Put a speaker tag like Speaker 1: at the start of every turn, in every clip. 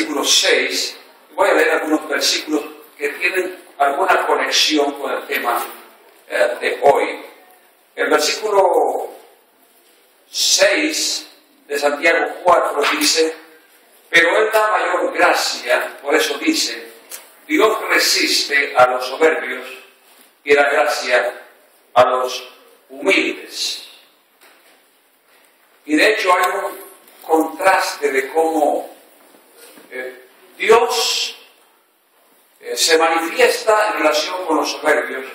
Speaker 1: versículo 6, voy a leer algunos versículos que tienen alguna conexión con el tema de hoy. El versículo 6 de Santiago 4 dice: pero Él da mayor gracia, por eso dice, Dios resiste a los soberbios y da gracia a los humildes. Y de hecho hay un contraste de cómo Dios se manifiesta en relación con los soberbios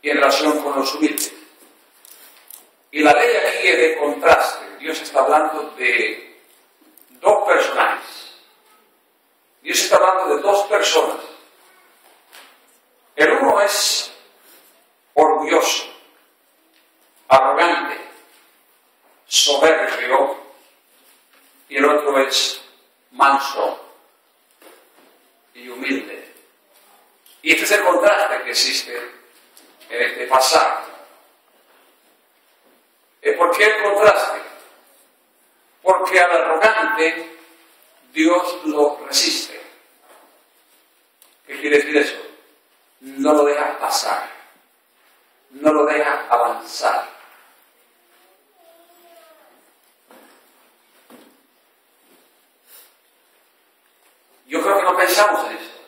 Speaker 1: y en relación con los humildes. Y la ley aquí es de contraste. Dios está hablando de dos personajes. Dios está hablando de dos personas. El uno es orgulloso, arrogante, soberbio, y el otro es manso y humilde. Y este es el contraste que existe en este pasaje. ¿Por qué el contraste? Porque al arrogante Dios lo resiste. ¿Qué quiere decir eso? No lo deja pasar, no lo deja avanzar. Yo creo que no pensamos en esto,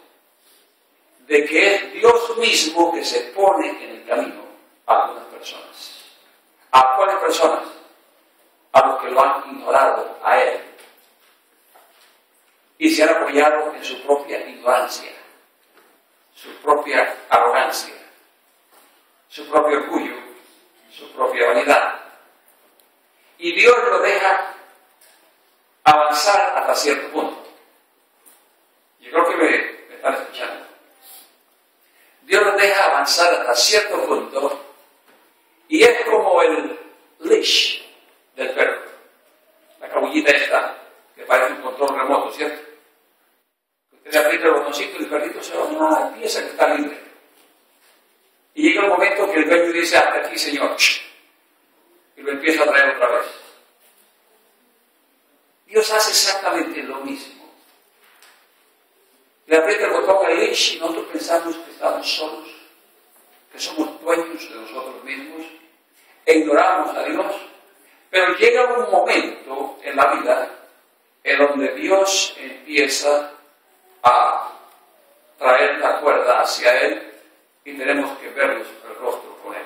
Speaker 1: de que es Dios mismo que se pone en el camino a algunas personas. ¿A cuáles personas? A los que lo han ignorado a Él y se han apoyado en su propia ignorancia, su propia arrogancia, su propio orgullo, su propia vanidad. Y Dios lo deja avanzar hasta cierto punto. Yo creo que me están escuchando. Dios lo deja avanzar hasta cierto punto y es como el leash del perro. La cabullita esta, que parece un control remoto, ¿cierto? Usted le aprieta el botoncito y el perrito se va, piensa que está libre. Y llega un momento que el dueño dice: hasta aquí, señor. Y lo empieza a traer otra vez. Dios hace exactamente lo mismo. Le aprieta el botón al leash y nosotros pensamos que estamos solos, que somos dueños de nosotros mismos, e ignoramos a Dios. Pero llega un momento en la vida en donde Dios empieza a traer la cuerda hacia Él y tenemos que vernos el rostro con Él.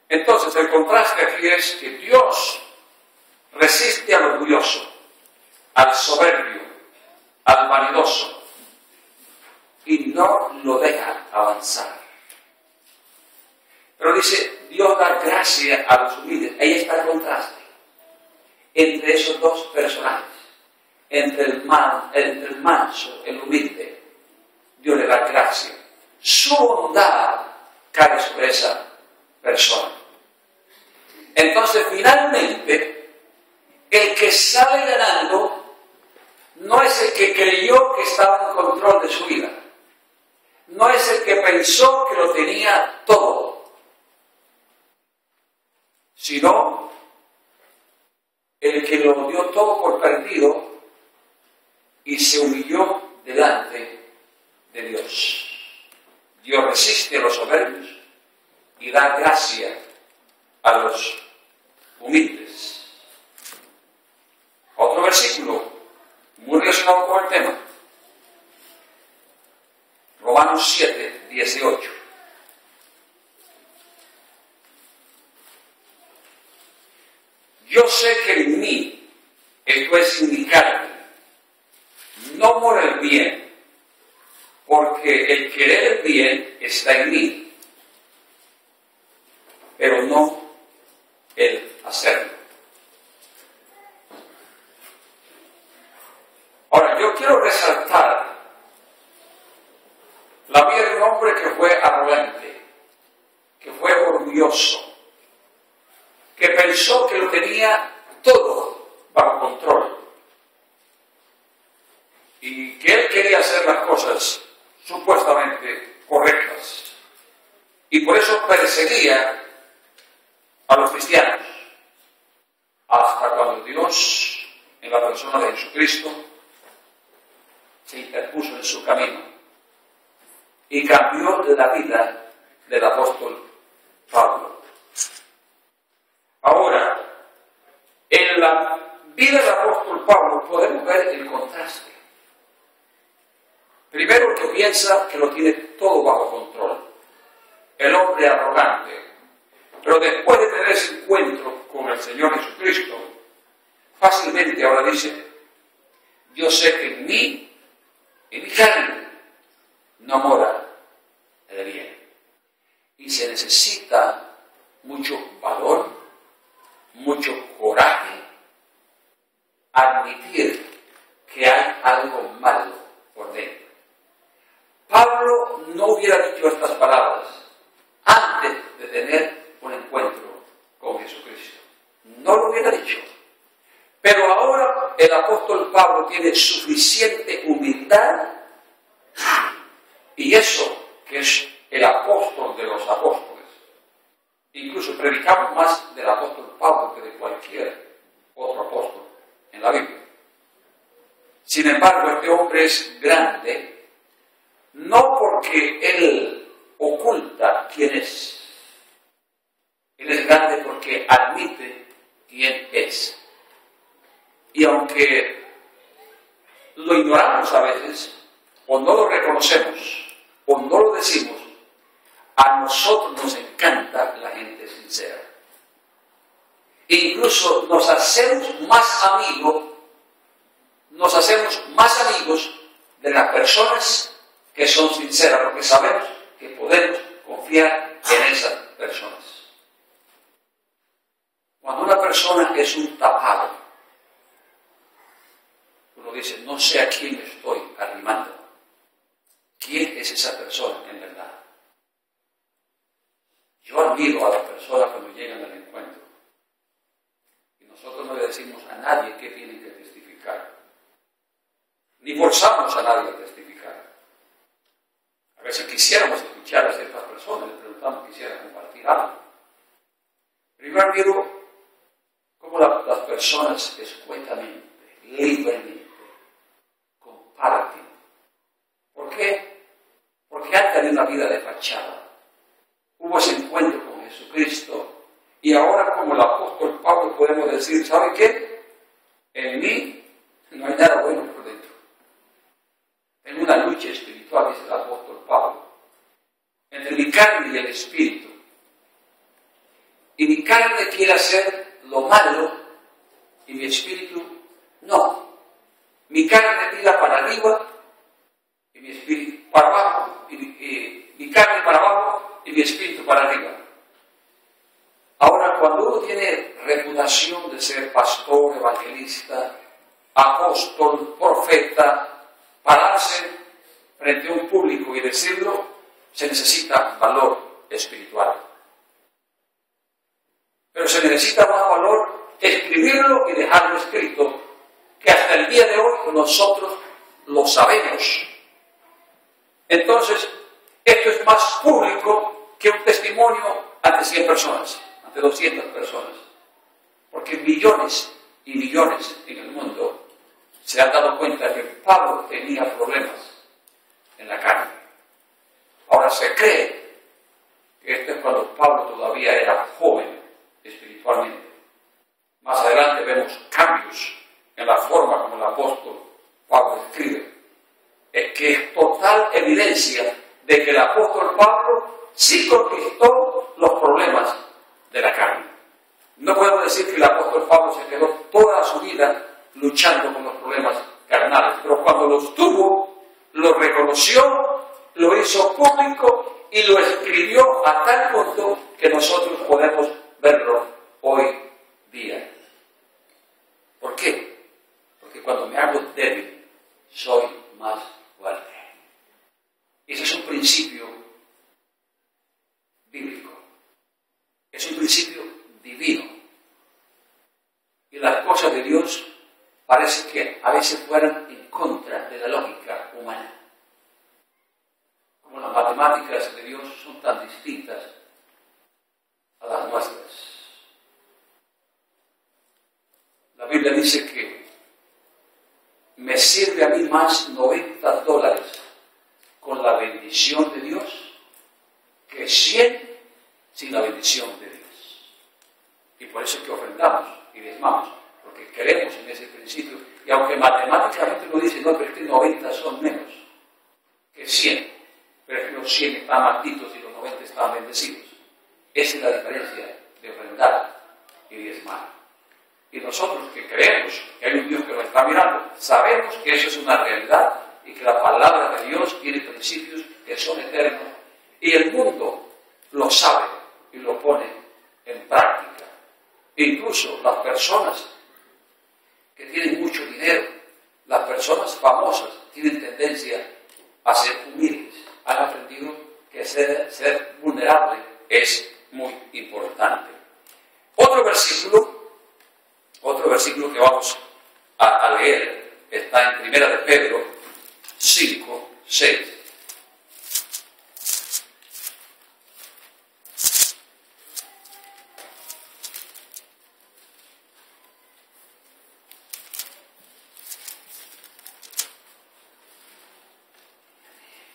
Speaker 1: Entonces el contraste aquí es que Dios resiste al orgulloso, al soberbio, al vanidoso, y no lo deja avanzar. Pero dice, Dios da gracia a los humildes. Ahí está el contraste entre esos dos personajes, entre el manso, el humilde. Dios le da gracia. Su bondad cae sobre esa persona. Entonces, finalmente, el que sale ganando no es el que creyó que estaba en control de su vida. No es el que pensó que lo tenía todo, sino el que lo dio todo por perdido y se humilló delante de Dios. Dios resiste a los soberbios y da gracia a los humildes. Otro versículo muy relacionado con el tema. Romanos 7, 18. Yo sé que en mí, esto es en mi carne, no mora el bien, porque el querer el bien está en mí, pero no el hacerlo. Ahora, yo quiero resaltar la vida de un hombre que fue arrogante, que fue orgulloso, que pensó que lo tenía todo bajo control y que él quería hacer las cosas supuestamente correctas y por eso perseguía a los cristianos hasta cuando Dios, en la persona de Jesucristo, se interpuso en su camino y cambió la vida del apóstol Pablo. Ahora, en la vida del apóstol Pablo podemos ver el contraste. Primero, el que piensa que lo tiene todo bajo control, el hombre arrogante, pero después de tener ese encuentro con el Señor Jesucristo, fácilmente ahora dice: yo sé que en mi carne, no mora el bien. Y se necesita mucho valor, mucho coraje, admitir que hay algo malo por dentro. Pablo no hubiera dicho estas palabras antes de tener un encuentro con Jesucristo. No lo hubiera dicho. Pero ahora el apóstol Pablo tiene suficiente humildad, y eso que es el apóstol de los apóstoles. Incluso predicamos más del apóstol Pablo que de cualquier otro apóstol en la Biblia. Sin embargo, este hombre es grande, no porque él oculta quién es. Él es grande porque admite quién es. Y aunque lo ignoramos a veces, o no lo reconocemos, o no lo decimos, a nosotros nos encanta la gente sincera. E incluso nos hacemos más amigos de las personas que son sinceras, porque sabemos que podemos confiar en esas personas. Cuando una persona es un tapado, uno dice: no sé a quién me estoy arrimando. ¿Quién es esa persona en verdad? Yo admiro a las personas cuando llegan al encuentro. Y nosotros no le decimos a nadie qué tiene que testificar. Ni forzamos a nadie a testificar. A veces quisiéramos escuchar a ciertas personas, les preguntamos si quisiera compartir algo. Pero yo admiro cómo las personas escuetamente, libremente, comparten. ¿Por qué? Porque han tenido una vida de fachada. Hubo ese encuentro con Jesucristo, y ahora, como el apóstol Pablo, podemos decir: ¿sabe qué? En mí no hay nada bueno por dentro. Tengo una lucha espiritual, dice el apóstol Pablo, entre mi carne y el espíritu. Y mi carne quiere hacer lo malo y mi espíritu no. Mi carne tira para arriba y mi espíritu para abajo, y mi carne para abajo y mi espíritu para arriba. Ahora, cuando uno tiene reputación de ser pastor, evangelista, apóstol, profeta, pararse frente a un público y decirlo, se necesita valor espiritual. Pero se necesita más valor escribirlo y dejarlo escrito, que hasta el día de hoy nosotros lo sabemos. Entonces, esto es más público que un testimonio ante 100 personas, ante 200 personas. Porque millones y millones en el mundo se han dado cuenta que Pablo tenía problemas en la carne. Ahora se cree que esto es cuando Pablo todavía era joven espiritualmente. Más adelante vemos cambios en la forma como el apóstol Pablo escribe, que es total evidencia de que el apóstol Pablo sí conquistó los problemas de la carne. No podemos decir que el apóstol Pablo se quedó toda su vida luchando con los problemas carnales, pero cuando los tuvo, lo reconoció, lo hizo público y lo escribió a tal punto que nosotros podemos verlo hoy día. ¿Por qué? Porque cuando me hago débil, soy más fuerte. Ese es un principio bíblico. Es un principio divino. Y las cosas de Dios parece que a veces fueran en contra de la lógica humana. Como las matemáticas de Dios son tan distintas a las nuestras. La Biblia dice que me sirve a mí más $90 con la bendición de Dios que 100 sin la bendición de Dios? Y por eso es que ofrendamos y diezmamos, porque creemos en ese principio. Y aunque matemáticamente uno dice, no, pero es que 90 son menos que 100, pero es que los 100 están malditos y los 90 están bendecidos. Esa es la diferencia de ofrendar y diezmar. Y nosotros que creemos que hay un Dios que nos está mirando, sabemos que eso es una realidad y que la palabra de Dios tiene principios que son eternos. Y el mundo lo sabe y lo pone en práctica. Incluso las personas que tienen mucho dinero, las personas famosas, tienen tendencia a ser humildes. Han aprendido que ser vulnerable es muy importante. Otro versículo que vamos a leer está en 1 de Pedro 5, 6.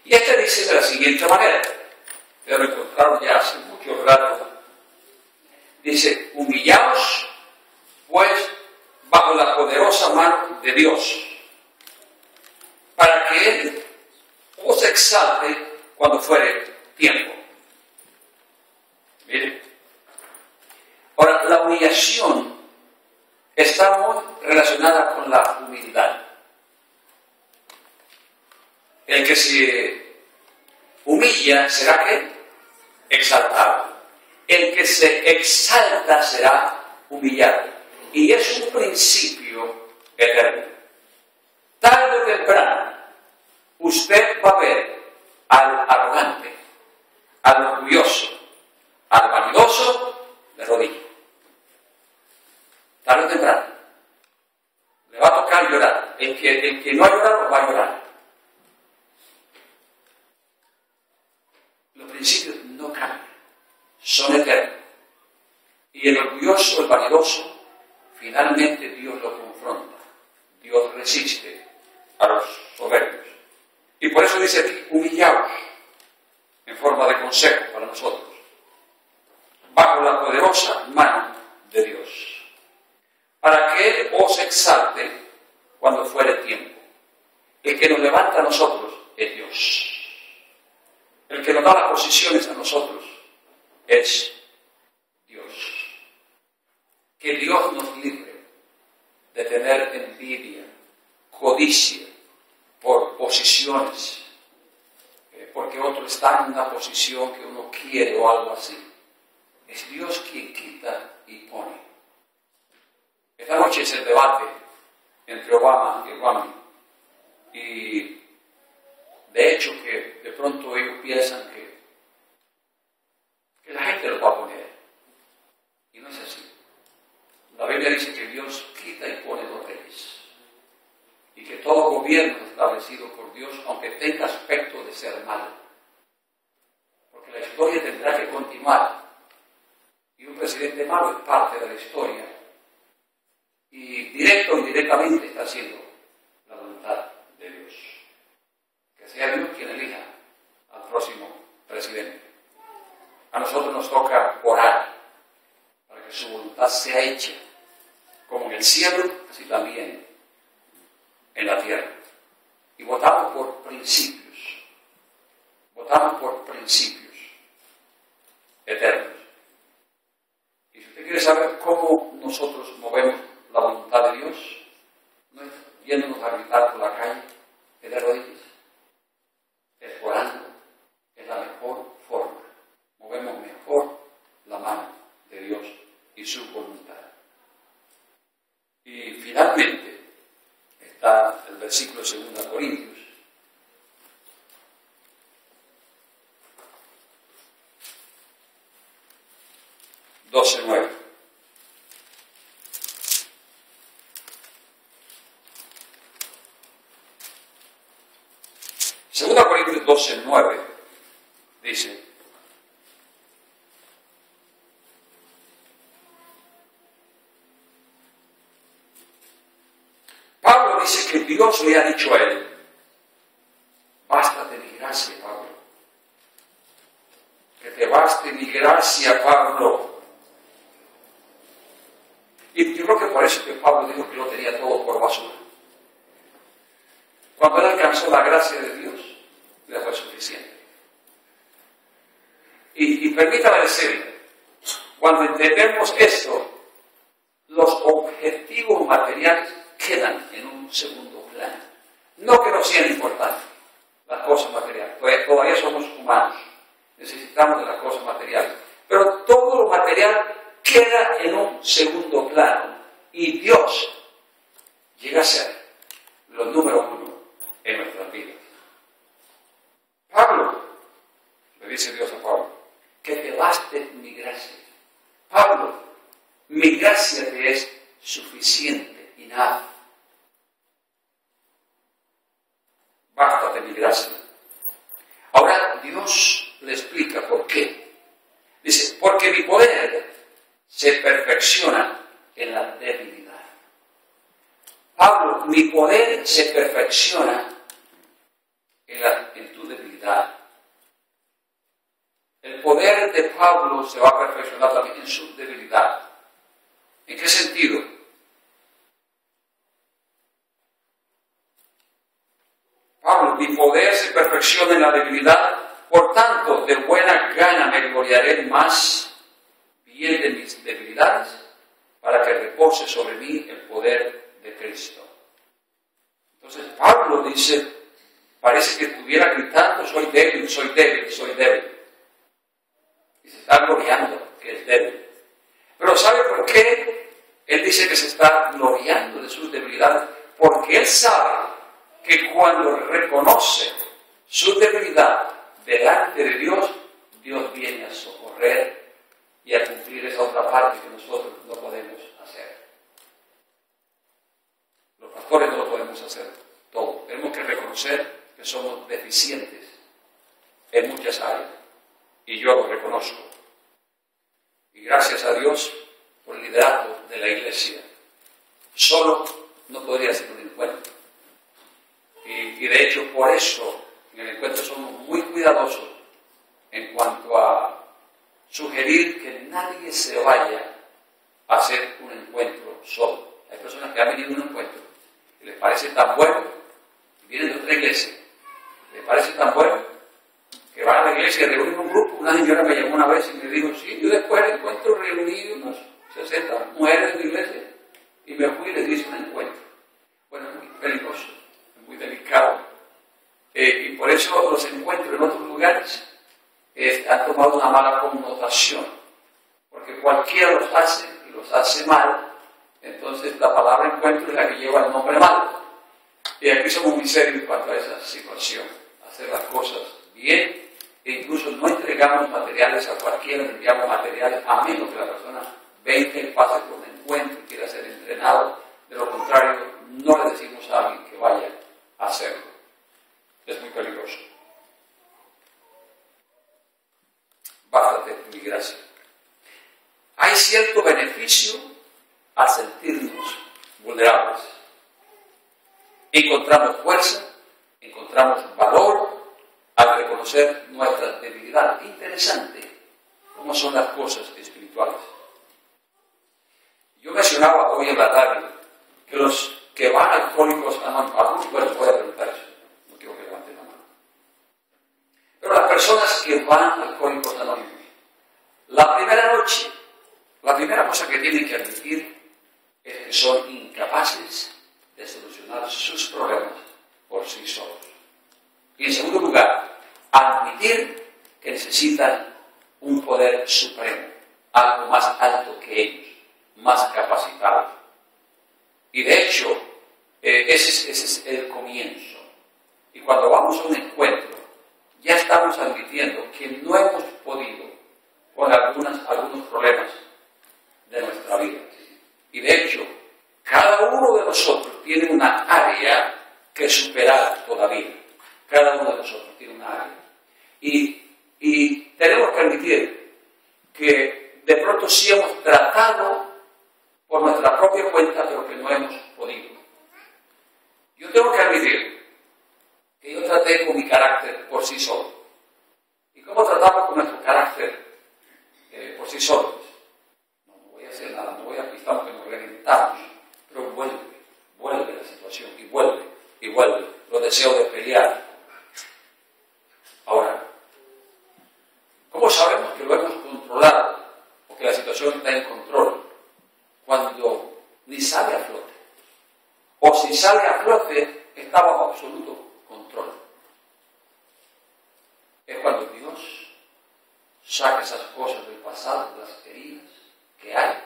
Speaker 1: Y este dice de la siguiente manera, que lo encontraron ya hace mucho rato. Dice, humillaos pues bajo la poderosa mano de Dios, para que Él os exalte cuando fuere tiempo. Miren. Ahora, la humillación está muy relacionada con la humildad. El que se humilla será ¿qué? Exaltado. El que se exalta será humillado. Y es un principio eterno. Tarde o temprano, usted va a ver al arrogante, al orgulloso, al vanidoso de rodillas. Tarde o temprano. Le va a tocar llorar. El que no ha llorado, va a llorar. Los principios no cambian. Son eternos. Y el orgulloso, el vanidoso, finalmente Dios lo confronta. Dios resiste a los soberbios. Y por eso dice aquí, humillaos, en forma de consejo para nosotros, bajo la poderosa mano de Dios, para que Él os exalte cuando fuere tiempo. El que nos levanta a nosotros es Dios. El que nos da las posiciones a nosotros es Dios. Que Dios nos libre de tener envidia, codicia por posiciones, porque otro está en una posición que uno quiere o algo así. Es Dios quien quita y pone. Esta noche es el debate entre Obama y Romney. Y de hecho que de pronto ellos piensan que la gente lo va a poner. Y no es así. La Biblia dice que Dios quita y pone los reyes. Y que todo gobierno es establecido por Dios, aunque tenga aspecto de ser malo. Porque la historia tendrá que continuar. Y un presidente malo es parte de la historia. Y directo o indirectamente está haciendo la voluntad de Dios. Que sea Dios quien elija al próximo presidente. A nosotros nos toca orar para que su voluntad sea hecha, como en el cielo, así también en la tierra. Y votamos por principios. Votamos por principios eternos. Y si usted quiere saber cómo nosotros movemos la voluntad de Dios, no es yéndonos a gritar por la calle, es de rodillas, es orando, es la mejor forma. Movemos mejor la mano de Dios y su voluntad. Y finalmente está el versículo de 2 Corintios. (12:9). Segunda Corintios 12:9 dice: Pablo dice que Dios le ha dicho a él, bástate mi gracia, Pablo. Que te baste mi gracia, Pablo. Y yo creo que por eso que Pablo dijo que lo tenía todo por basura. Cuando él alcanzó la gracia de Dios, le fue suficiente. Y permítame decirle, cuando entendemos esto, los objetivos materiales quedan en un segundo plano. No que no sean importantes las cosas materiales, pues todavía somos humanos, necesitamos de las cosas materiales, pero todo lo material queda en un segundo plano y Dios llega a ser lo número uno en nuestras vidas. Pablo, le dice Dios a Pablo, que te baste mi gracia. Pablo, mi gracia te es suficiente y nada. Bástate mi gracia. Ahora Dios le explica por qué. Dice, porque mi poder se perfecciona en la debilidad. Pablo, mi poder se perfecciona en tu debilidad. El poder de Pablo se va a perfeccionar también en su debilidad. ¿En qué sentido? Pablo, mi poder se perfecciona en la debilidad, por tanto, de buena gana me gloriaré más bien de mis debilidades, para que repose sobre mí el poder de Cristo. Entonces Pablo dice, parece que estuviera gritando, soy débil, soy débil, soy débil. Y se está gloriando que es débil. Pero ¿sabe por qué? Él dice que se está gloriando de sus debilidades, porque él sabe que cuando reconoce su debilidad delante de Dios, Dios viene a socorrer y a cumplir esa otra parte que nosotros no podemos hacer. Los pastores no lo podemos hacer todo. Tenemos que reconocer que somos deficientes en muchas áreas. Y yo lo reconozco. Y gracias a Dios por el liderazgo de la iglesia. Solo no podría ser un encuentro. Y de hecho, por eso, en el encuentro somos muy cuidadosos en cuanto a sugerir que nadie se vaya a hacer un encuentro solo. Hay personas que han venido a un encuentro y les parece tan bueno, y vienen de otra iglesia, les parece tan bueno, que van a la iglesia y reúnen un grupo. Una señora me llamó una vez y me dijo, sí, yo después del encuentro reuní unos 60 mujeres de la iglesia y me fui y les hice un encuentro. Bueno, es muy peligroso, es muy delicado. Y por eso los encuentros en otros lugares han tomado una mala connotación, porque cualquiera los hace y los hace mal, entonces la palabra encuentro es la que lleva el nombre malo. Y aquí somos muy serios en cuanto a esa situación, hacer las cosas bien, e incluso no entregamos materiales a cualquiera, enviamos materiales a menos que la persona venga y pase por un encuentro y quiera ser entrenado. De lo contrario, no le decimos a alguien que vaya a hacerlo. Es muy peligroso. Bástate mi gracia. Hay cierto beneficio al sentirnos vulnerables. Encontramos fuerza, encontramos valor al reconocer nuestras debilidades. Interesante cómo son las cosas espirituales. Yo mencionaba hoy en la tarde que los que van a Alcohólicos Anónimos, bueno, voy a preguntar eso, no quiero que levanten la mano. Pero las personas que van a Alcohólicos Anónimos, la primera noche, la primera cosa que tienen que admitir es que son incapaces de solucionar sus problemas por sí solos. Y en segundo lugar, admitir que necesitan un poder supremo, algo más alto que ellos, más capacitado. Y de hecho, ese es el comienzo. Y cuando vamos a un encuentro, ya estamos admitiendo que no hemos podido con algunos problemas de nuestra vida. Y de hecho, cada uno de nosotros tiene una área que superar todavía. Cada uno de nosotros tiene una área. Y tenemos que admitir que de pronto sí hemos tratado por nuestra propia cuenta, pero que no hemos podido. Yo tengo que admitir que yo traté con mi carácter por sí solo. ¿Y cómo tratamos con nuestro carácter por sí solos? No voy a hacer nada, no voy a pisar que nos reventamos, pero vuelve la situación y vuelve. Los deseos de pelear. Ahora, ¿cómo sabemos que lo hemos controlado o que la situación está en control? Cuando ni sale a flote. O si sale a flote, está bajo absoluto control. Es cuando Dios saca esas cosas del pasado, las heridas que hay.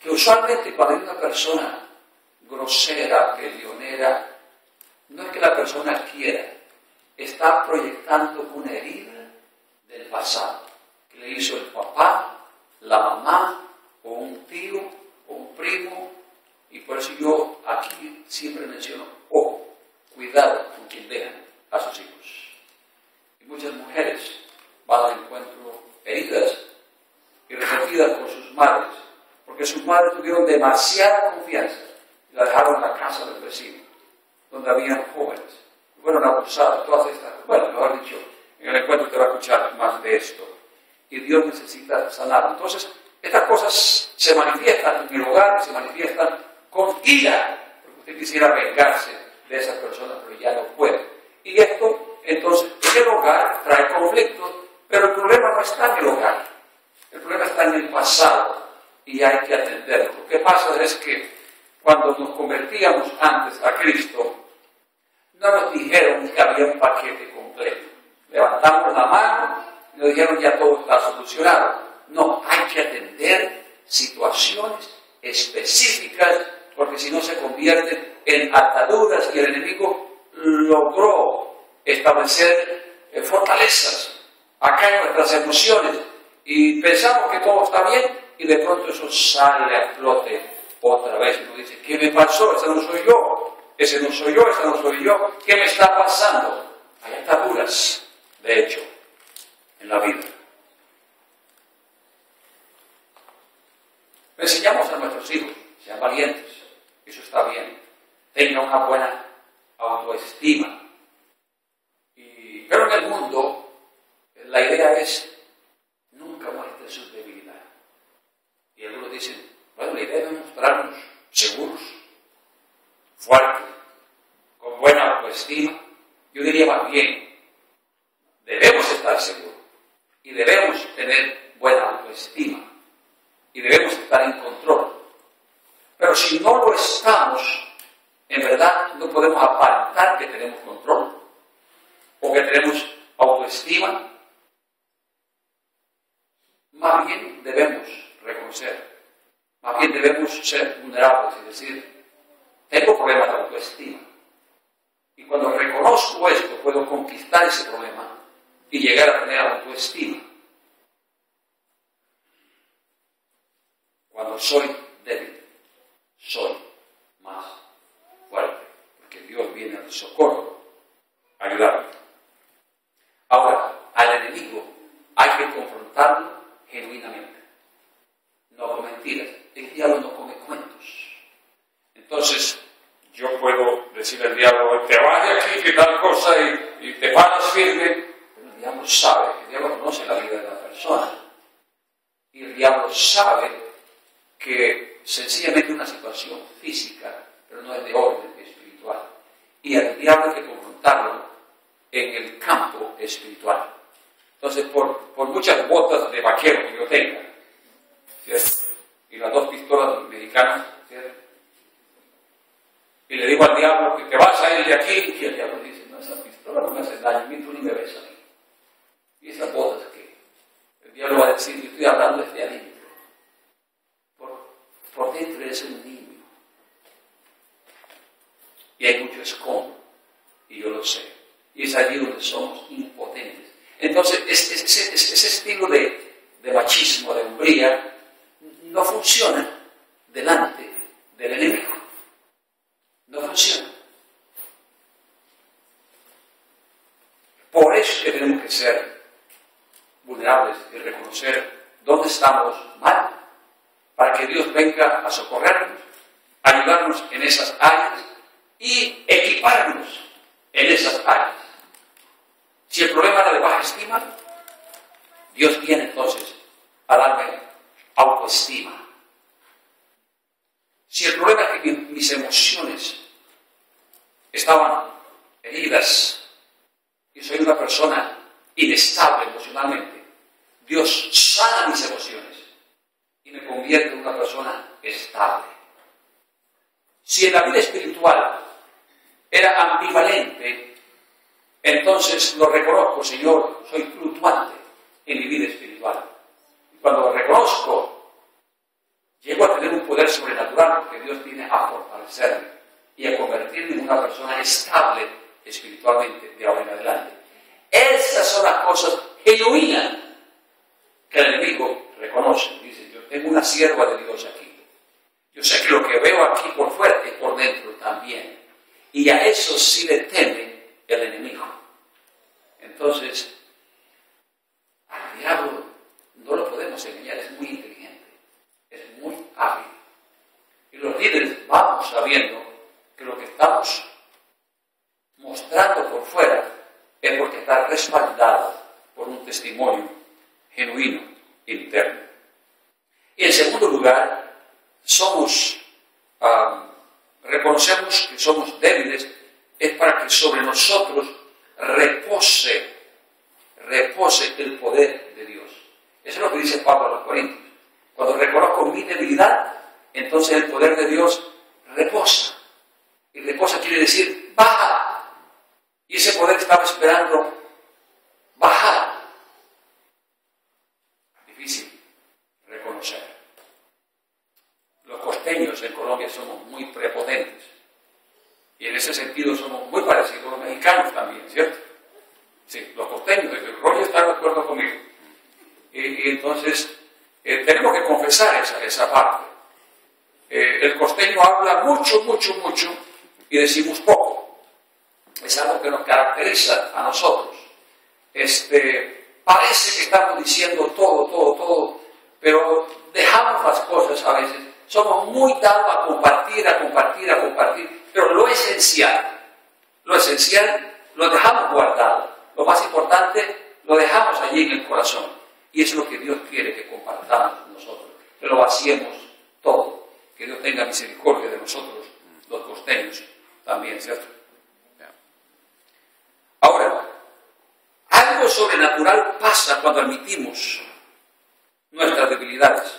Speaker 1: Que usualmente cuando hay una persona grosera, peleonera, no es que la persona quiera, está proyectando una herida del pasado que le hizo el papá, la mamá, o un tío, o un primo, y por eso yo aquí siempre menciono, cuidado con quien dejan a sus hijos. Y muchas mujeres van al encuentro heridas y resentidas por sus madres, porque sus madres tuvieron demasiada confianza y la dejaron en la casa del vecino, donde habían jóvenes, y fueron abusadas, todas estas cosas. Bueno, mejor dicho, en el encuentro te va a escuchar más de esto. Y Dios necesita sanar. Entonces, estas cosas se manifiestan en el hogar, se manifiestan con ira, porque usted quisiera vengarse de esas personas, pero ya no puede. Y esto, entonces, en el hogar trae conflictos, pero el problema no está en el hogar, el problema está en el pasado y hay que atenderlo. Lo que pasa es que cuando nos convertíamos antes a Cristo, no nos dijeron que había un paquete completo. Levantamos la mano y nos dijeron ya todo está solucionado. No, hay que atender situaciones específicas, porque si no se convierten en ataduras y el enemigo logró establecer fortalezas acá en nuestras emociones y pensamos que todo está bien y de pronto eso sale a flote otra vez. Uno dice, ¿qué me pasó? Ese no soy yo, ese no soy yo, ese no soy yo. ¿Qué me está pasando? Hay ataduras, de hecho, en la vida. Le enseñamos a nuestros hijos, sean valientes, eso está bien, tengan una buena autoestima. Pero en el mundo, la idea es, nunca muestre sus debilidades. Y algunos dicen, bueno, la idea es mostrarnos seguros, fuertes, con buena autoestima. Yo diría más bien, debemos estar seguros y debemos tener buena autoestima y debemos estar en control. Pero si no lo estamos, en verdad no podemos aparentar que tenemos control o que tenemos autoestima. Más bien debemos reconocer, más bien debemos ser vulnerables y decir, tengo problemas de autoestima. Y cuando reconozco esto, puedo conquistar ese problema y llegar a tener autoestima. Cuando soy débil, soy más fuerte, porque Dios viene al socorro, a ayudarme. Ahora, al enemigo hay que confrontarlo genuinamente, no con mentiras. El diablo no come cuentos. Entonces, yo puedo decirle al diablo, te vas de aquí, que tal cosa, y te paras firme. Pero el diablo sabe, el diablo conoce la vida de la persona. Y el diablo sabe que sencillamente una situación física, pero no es de orden espiritual. Y al diablo hay que confrontarlo en el campo espiritual. Entonces, por muchas botas de vaquero que yo tenga, ¿cierto? Y las 2 pistolas mexicanas, ¿cierto? Y le digo al diablo que te vas a ir de aquí, y el diablo dice, no, esas pistolas no me hacen daño, a mí tú ni me ves a mí. Y esas botas que el diablo va a decir, yo estoy hablando desde adentro. Por dentro eres un niño. Y hay mucho escombro, y yo lo sé. Y es allí donde somos impotentes. Entonces, ese estilo de machismo, de hombría, no funciona delante del enemigo. No funciona. Por eso es que tenemos que ser vulnerables y reconocer dónde estamos mal, para que Dios venga a socorrernos, a ayudarnos en esas áreas y equiparnos en esas áreas. Si el problema era de baja estima, Dios viene entonces a darme autoestima. Si el problema es que mis emociones estaban heridas y soy una persona inestable emocionalmente, Dios sana mis emociones y me convierte en una persona estable. Si en la vida espiritual era ambivalente, entonces lo reconozco, Señor, soy fluctuante en mi vida espiritual. Y cuando lo reconozco, llego a tener un poder sobrenatural porque Dios viene a fortalecerme y a convertirme en una persona estable espiritualmente de ahora en adelante. Esas son las cosas genuinas que el enemigo reconoce. Dice, yo tengo una sierva de Dios aquí. Yo sé que lo que veo aquí por fuera es por dentro también. Y a eso sí le teme el enemigo. Entonces, al diablo no lo podemos engañar, es muy inteligente, es muy hábil. Y los líderes vamos sabiendo que lo que estamos mostrando por fuera es porque está respaldado por un testimonio genuino interno. Y en segundo lugar, reconocemos que somos débiles, es para que sobre nosotros repose el poder de Dios. Eso es lo que dice Pablo a los Corintios. Cuando reconozco mi debilidad, entonces el poder de Dios reposa. Y reposa quiere decir baja. Y ese poder estaba esperando bajar. Difícil reconocer. Los costeños en Colombia somos muy prepotentes. Y en ese sentido somos muy parecidos a los mexicanos también, ¿cierto? Sí, los costeños, el Roger está de acuerdo conmigo. Y entonces tenemos que confesar esa parte. El costeño habla mucho y decimos poco. Es algo que nos caracteriza a nosotros. Parece que estamos diciendo todo, pero dejamos las cosas a veces. Somos muy dados a compartir, pero lo esencial lo dejamos guardado. Lo más importante lo dejamos allí en el corazón. Y es lo que Dios quiere que compartamos nosotros, que lo vaciemos todo. Que Dios tenga misericordia de nosotros, los costeños, también, ¿cierto? Ahora, algo sobrenatural pasa cuando admitimos nuestras debilidades,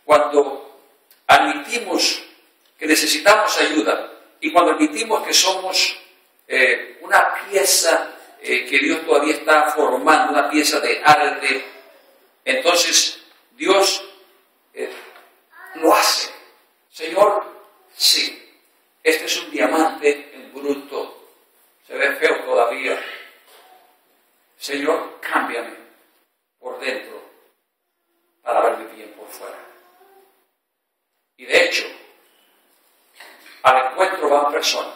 Speaker 1: cuando admitimos que necesitamos ayuda y cuando admitimos que somos una pieza que Dios todavía está formando, una pieza de arte. Entonces Dios lo hace. Señor, sí, este es un diamante en bruto, se ve feo todavía. Señor, cámbiame por dentro para verme bien por fuera. Y de hecho, al encuentro van personas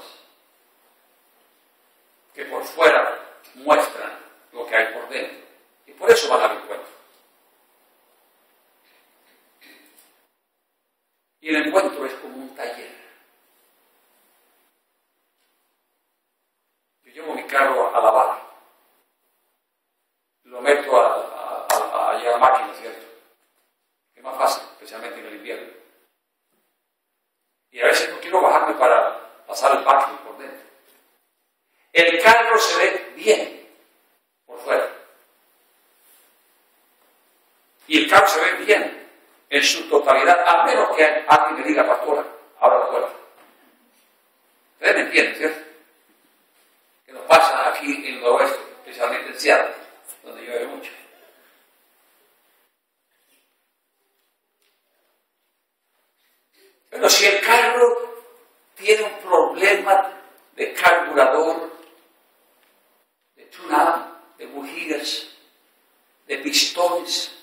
Speaker 1: que por fuera muestran lo que hay por dentro. Y por eso van al encuentro. Y el encuentro es como un taller. Yo llevo mi carro a lavar. Lo meto a la máquina, ¿cierto? Es más fácil, especialmente en el invierno. Y a veces no quiero bajarme para pasar el vacuum por dentro. El carro se ve bien por fuera. Y el carro se ve bien en su totalidad, a menos que alguien me diga, pastora, abra la puerta. Ustedes me entienden, ¿cierto? Que nos pasa aquí en el noroeste, especialmente en Seattle, donde llueve mucho. Pero si el carro tiene un problema de carburador, de tune-up, de bujías, de pistones,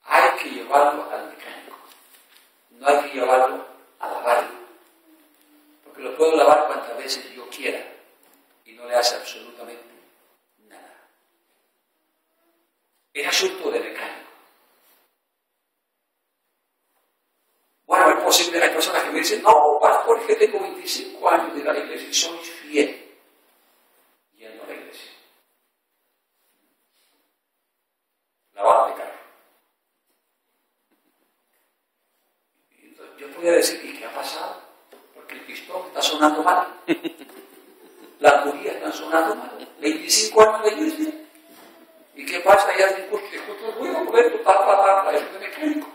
Speaker 1: hay que llevarlo al mecánico. No hay que llevarlo a lavarlo. Porque lo puedo lavar cuantas veces yo quiera y no le hace absolutamente nada. Es asunto de mecánico. Bueno, es posible, hay personas que me dicen, no, pastor, es que tengo 25 venir a la iglesia y sois fiel yendo a la iglesia. Lavada de carro. Y entonces yo podría decir, ¿y qué ha pasado? Porque el pistón está sonando mal. Las bujías están sonando mal. 25 años de iglesia. ¿Y qué pasa? Ya te escucho el ruido, mover tu tapa, eso es de mecánico.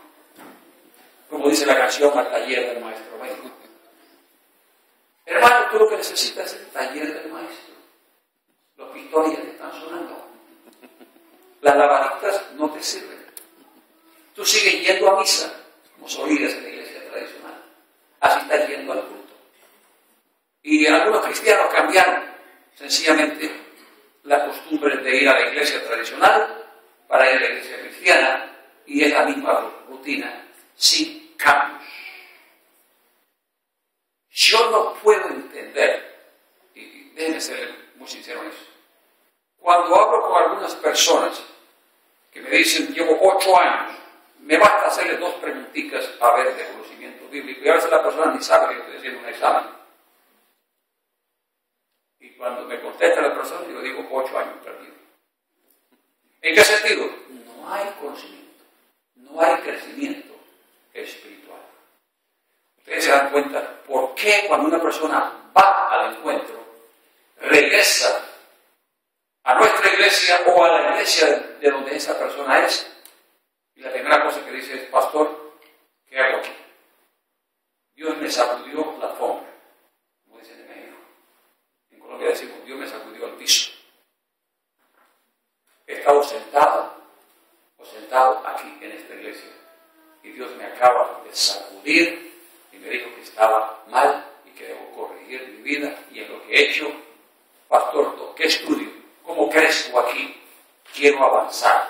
Speaker 1: Como dice la canción al taller del maestro médico. Hermano, tú lo que necesitas es el taller del maestro. Los pistones ya te están sonando. Las lavaditas no te sirven. Tú sigues yendo a misa, como solías en la iglesia tradicional. Así estás yendo al culto. Y algunos cristianos cambiaron sencillamente la costumbre de ir a la iglesia tradicional para ir a la iglesia cristiana, y es la misma rutina, sin cambios. Yo no puedo entender, y déjenme ser muy sincero en eso, cuando hablo con algunas personas que me dicen, llevo 8 años, me basta hacerle 2 preguntitas a ver de conocimiento bíblico, y a veces la persona ni sabe que yo estoy haciendo un examen. Y cuando me contesta la persona, yo digo 8 años perdido. ¿En qué sentido? No hay conocimiento, no hay crecimiento espiritual. Ustedes se dan cuenta por qué cuando una persona va al encuentro, regresa a nuestra iglesia o a la iglesia de donde esa persona es, y la primera cosa que dice es, pastor, ¿qué hago aquí? Dios me sacudió la alfombra, como dicen en México. En Colombia decimos, Dios me sacudió el piso. He estado sentado aquí en esta iglesia, y Dios me acaba de sacudir y me dijo que estaba mal y que debo corregir mi vida, y en lo que he hecho, pastor, ¿qué estudio? ¿Cómo crezco aquí? Quiero avanzar.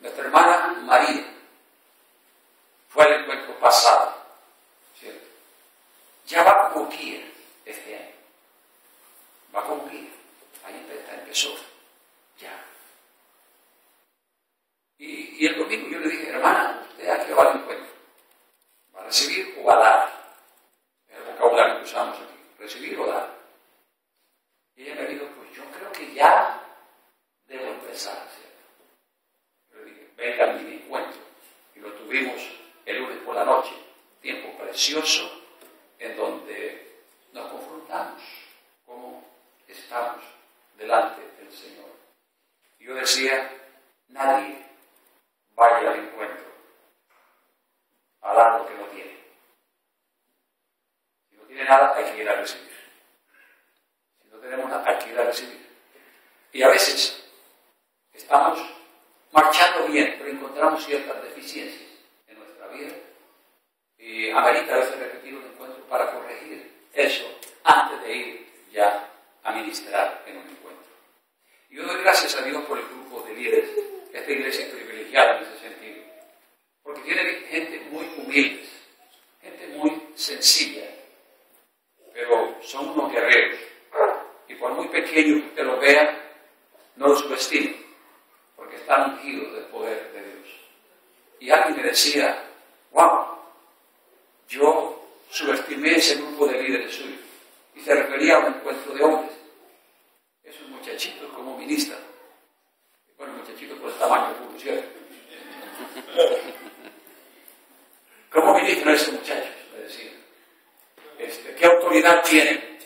Speaker 1: Nuestra hermana María fue al encuentro pasado, ¿cierto? Ya va como guía este año. Va como guía. Ahí empezó. Ya. Y el domingo yo le dije, hermana, ¿usted a qué va al encuentro? ¿Va a recibir o va a dar? Es el vocabulario que usamos aquí. ¿Recibir o dar? Y ella me dijo, pues yo creo que ya debo empezar, ¿cierto? Yo le dije, venga a mi encuentro. Y lo tuvimos el lunes por la noche. Tiempo precioso en donde nos confrontamos cómo estamos delante del Señor. Y yo decía, nadie vaya al encuentro a dar lo que no tiene. Si no tiene nada, hay que ir a recibir. Si no tenemos nada, hay que ir a recibir. Y a veces estamos marchando bien, pero encontramos ciertas deficiencias en nuestra vida. Y amerita a veces repetir un encuentro para corregir eso antes de ir ya a ministrar en un encuentro. Y yo doy gracias a Dios por el grupo de líderes. Esta iglesia es privilegiada en ese sentido, porque tiene gente muy humilde, gente muy sencilla, pero son unos guerreros. Y por muy pequeño que usted lo vea, no lo subestime, porque están ungidos del poder de Dios. Y alguien me decía, wow, yo subestimé ese grupo de líderes suyos, y se refería a un encuentro de hombres. Esos muchachitos como ministran. Bueno, muchachitos por el tamaño del grupo, ¿cierto? ¿Cómo ministran esos muchachos? Me decía. ¿Qué autoridad tienen?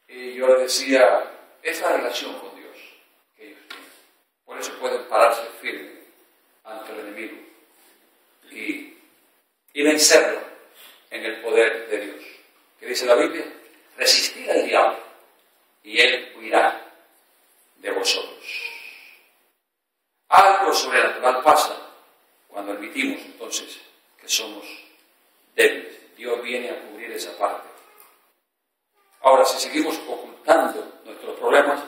Speaker 1: Y yo le decía, es la relación con Dios que ellos tienen. Por eso pueden pararse firmes ante el enemigo y vencerlo en el poder de Dios. ¿Qué dice la Biblia? Resistid al diablo y él huirá de vosotros. Algo sobrenatural pasa cuando admitimos entonces que somos débiles. Dios viene a cubrir esa parte. Ahora, si seguimos ocultando nuestros problemas,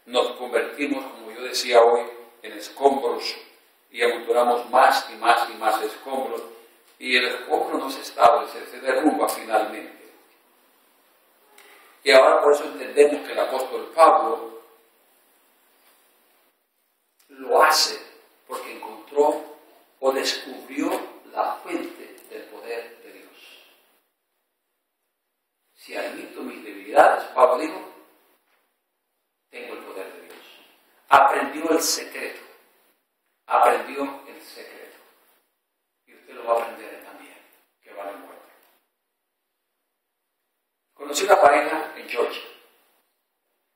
Speaker 1: nos convertimos, como yo decía hoy, en escombros y amontonamos más y más y más escombros, y el escombro no se establece, se derrumba finalmente. Y ahora por eso entendemos que el apóstol Pablo lo hace porque encontró o descubrió la fuente del poder de Dios. Si el secreto, aprendió el secreto. Y usted lo va a aprender también, que va al encuentro. Conocí una pareja en Georgia.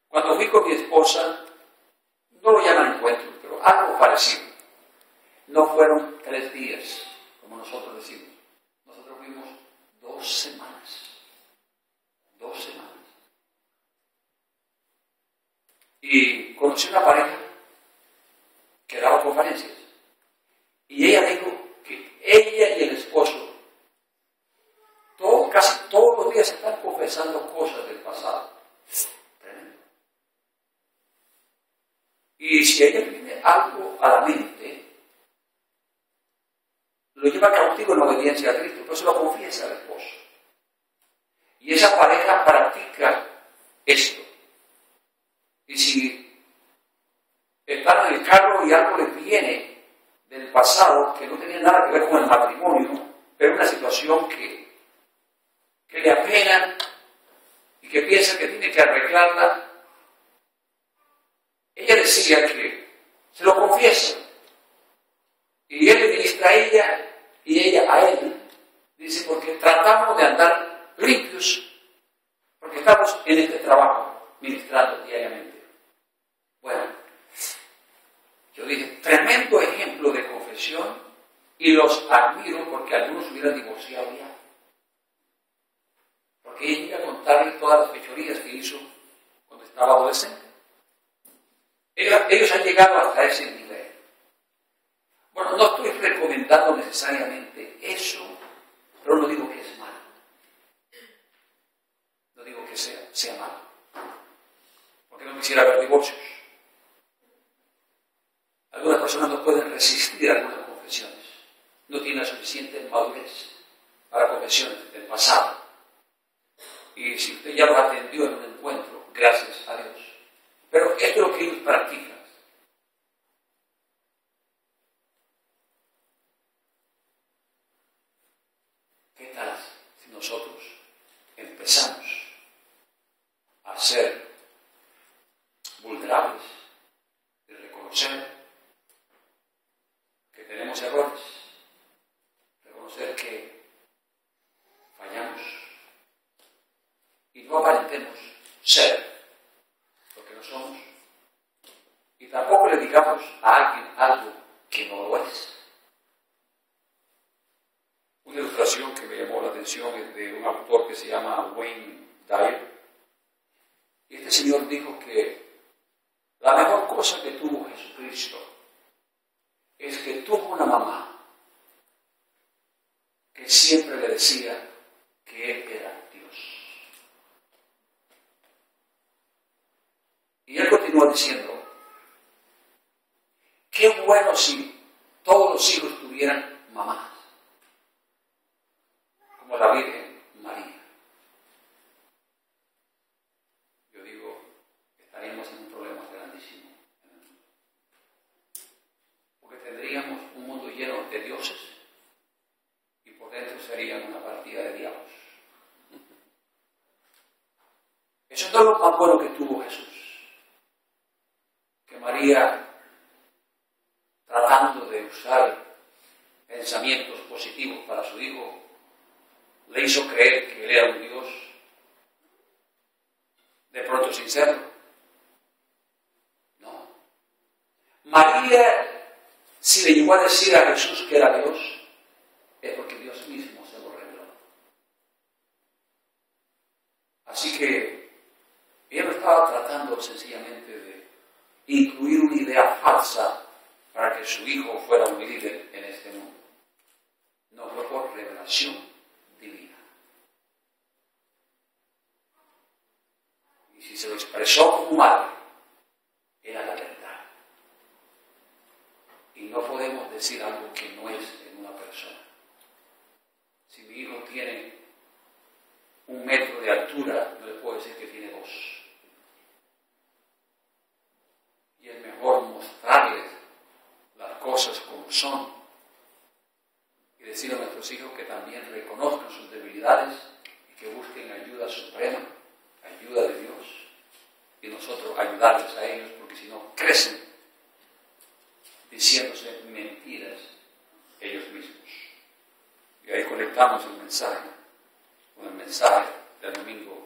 Speaker 1: Cuando fui con mi esposa, no lo llaman encuentro, pero algo parecido. No fueron 3 días, como nosotros decimos. Nosotros fuimos 2 semanas. 2 semanas. Y conocí una pareja que daba conferencias. Y ella dijo que ella y el esposo casi todos los días están confesando cosas del pasado. Tremendo. Y si a ella viene algo a la mente, lo lleva cautivo en obediencia a Cristo, pero se lo confiesa al esposo. Y esa pareja practica esto. Y si están en el carro y algo les viene del pasado que no tenía nada que ver con el matrimonio, pero una situación que le apena y que piensa que tiene que arreglarla, ella decía que se lo confiesa. Y él le ministra a ella y ella a él. Dice, porque tratamos de andar limpios, porque estamos en este trabajo, ministrando diariamente. Bueno, yo dije, tremendo ejemplo de confesión y los admiro porque algunos hubieran divorciado ya. Porque ella llega a contarle todas las fechorías que hizo cuando estaba adolescente. Ellos han llegado hasta ese nivel. Bueno, no estoy recomendando necesariamente eso, pero no digo que es malo. No digo que sea malo. Porque no quisiera ver divorcios. Algunas personas no pueden resistir a algunas confesiones. No tienen la suficiente madurez para confesiones del pasado. Y si usted ya lo atendió en un encuentro, gracias a Dios. Pero esto es lo que ellos practican. ¿Qué tal si nosotros empezamos a ser vulnerables de reconocer que tenemos errores, reconocer que fallamos y no aparentemos ser lo que no somos y tampoco le digamos a alguien algo que no lo es? Una ilustración que me llamó la atención es de un autor que se llama Wayne Dyer. Y este señor dijo que la mejor cosa que tuvo Jesucristo es que tuvo una mamá que siempre le decía que Él era Dios. Y Él continúa diciendo, qué bueno si todos los hijos tuvieran mamás, como la Virgen María. Yo digo, estaríamos en un problema grandísimo. Porque tendríamos un mundo lleno de dioses y por dentro serían una partida de diablos. Eso es todo lo más bueno que tuvo Jesús. Que María, tratando de usar pensamientos positivos para su hijo, le hizo creer que él era un Dios, de pronto sin serlo. No. María, si le llegó a decir a Jesús que era Dios, es porque Dios mismo se lo reveló. Así que ella no estaba tratando sencillamente de incluir una idea falsa para que su hijo fuera un líder en este mundo. No, fue por revelación divina. Y si se lo expresó como madre, era la verdad. Y no podemos decir algo que no es en una persona. Si mi hijo tiene 1 metro de altura, no le puedo decir que tiene 2. Y es mejor mostrarles las cosas como son y decir a nuestros hijos que también reconozcan sus debilidades y que busquen ayuda suprema, ayuda de Dios, y nosotros ayudarles a ellos, porque si no crecen dejamos el mensaje, con el mensaje del domingo